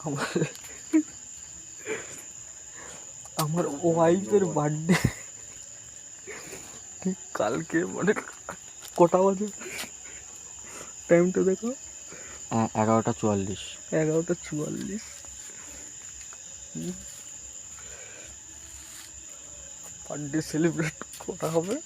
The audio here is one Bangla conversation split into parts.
আমার আমার ওয়াইফের বার্থডে ঠিক কালকে, মানে কটা বাজে টাইমটা দেখো? 11:44। 11:44। বার্থডে সেলিব্রেট করা হবে।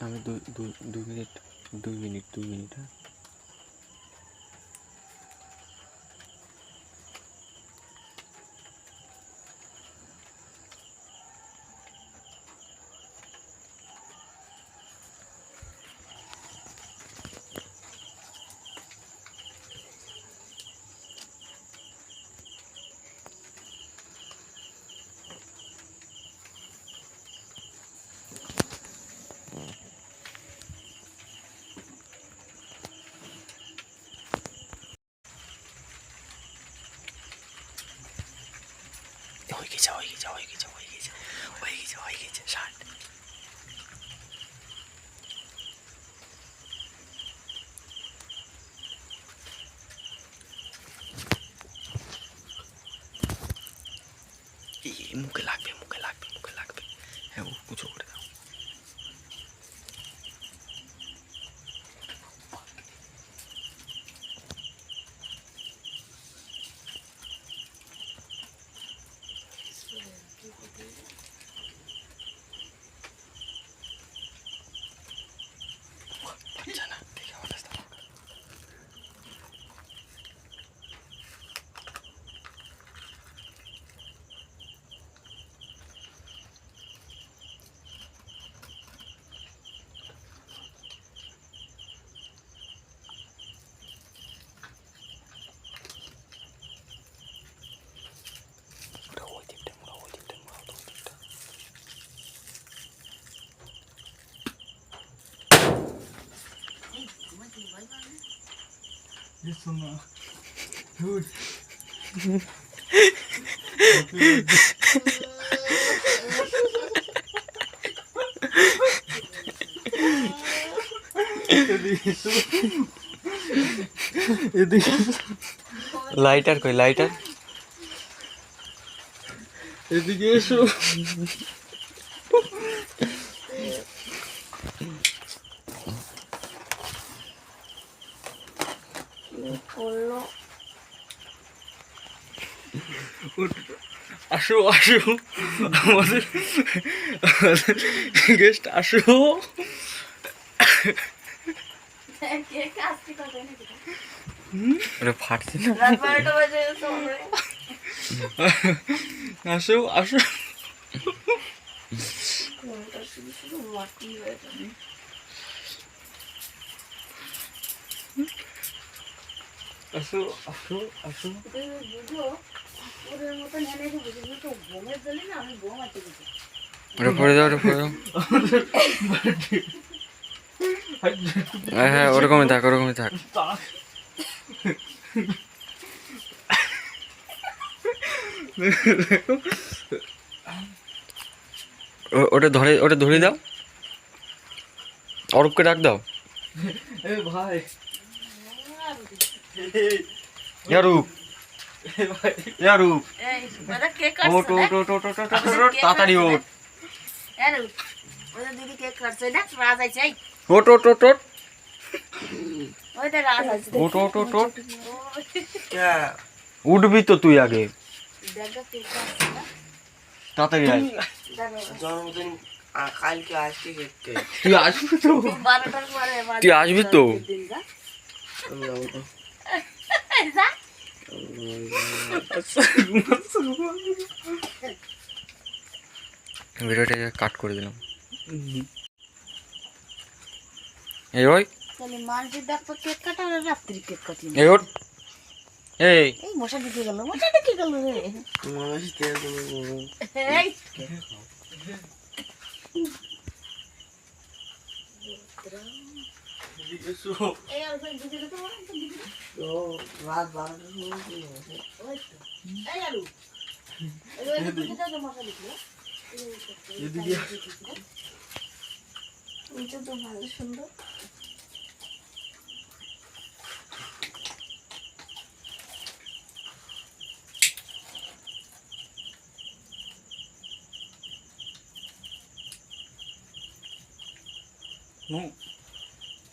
আমি 2 মিনিট হ্যাঁ। হয়ে গেছে শার্ট। মুখে লাগবে হ্যাঁ, উঁচু করে দাও। আচ্ছা না, ঠিক আছে। লাইটার কই? লাইটার এদিকে এসো। আসো আমাদের গেস্ট আসো। ফাটছে না। আসো আসো। আসো আসো আসো। পরে দাও। হ্যাঁ, ওরকমই থাক। ওটা ধরে দাও। অরূপকে ডাক দাও। ভাই ইয়ারূপ ওট তাড়াতাড়ি ওট। উঠবি তো তুই আগে। তাড়াতাড়ি আয়। জন্মদিন কালকে আসছি দেখতে তুই আসবি তো? 12টার পরে তুই আসবি তো? দিন যা। আমি যাবো তো। যা। ভিডিওটা কাট করে দিলাম। এই ওই তাহলে মাঝে দেখো কেক কাটা আর রাত্রি কেক কাটি এই ওর এই এই মশা ঢুকে গেল মশাটা কি গেল রে তোমার কাছে তেল দেবো। এই এই আর ভাই দিদি তো তো রাত 12টার সময় কি হয়েছে? ওই তো এই আলু এই দিদি তো মশা দিছিল এদিকে এটা তো ভালো সুন্দর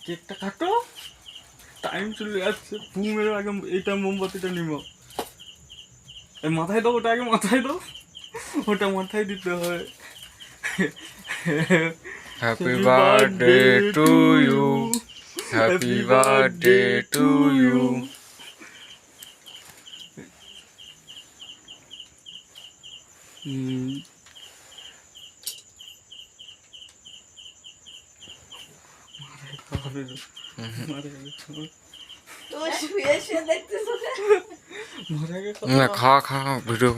কেকটা কাটো, টাইম চলে যাচ্ছে। ঘুমের আগে এইটা মোমবাতিটা নিব। এই মাথায় দাও, ওটা আগে মাথায় দাও, ওটা মাথায় দিতে হয়। Happy birthday to you, happy birthday to you. তুমি শুয়ে শুয়ে দেখতেছো না খা খা ভিডিও।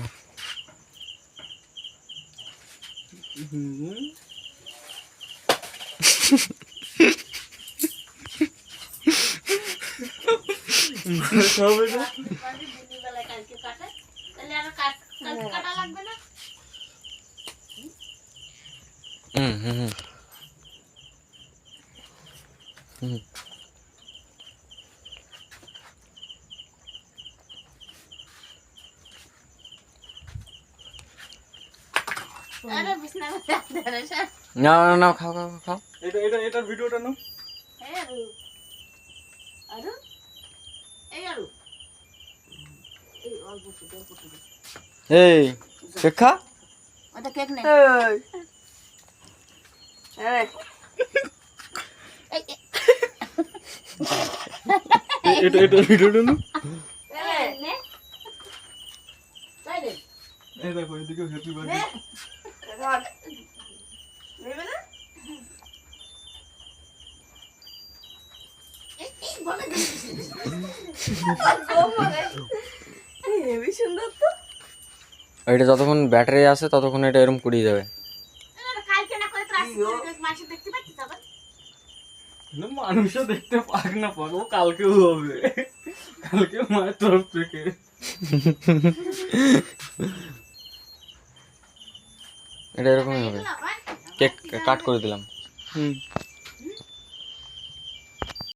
হবে না। মানে দিদি বেলা কালকে কাটা তাহলে আর কালকে কাটা লাগবে না হুম হুম হুম হুম। আরে বিছনা করতে আরে স্যার না না না খাও খাও খাও। এটার ভিডিওটা নাও। এই আরু আরু এই আরু এই অল্প শুধু এই কেক খা। ওটা কেক নে এটার ভিডিওটা নাও। এই নে তাই রে এই দেখো, এদিকে হ্যাপি বার্থডে। নেবে না এই বলে হেবি সুন্দর তো এটা যতক্ষণ ব্যাটারি আছে ততক্ষণ এটা এরকম কুড়িয়ে যাবে। কালকে না করে মাসে দেখতে পাচ্ছিস আবার না, মানুষও দেখতে পাক না পাক, ও কালকেও হবে। কালকে মায়ের তরফ থেকে। এটা এরকমই হবে। কেক কাট করে দিলাম। হুম।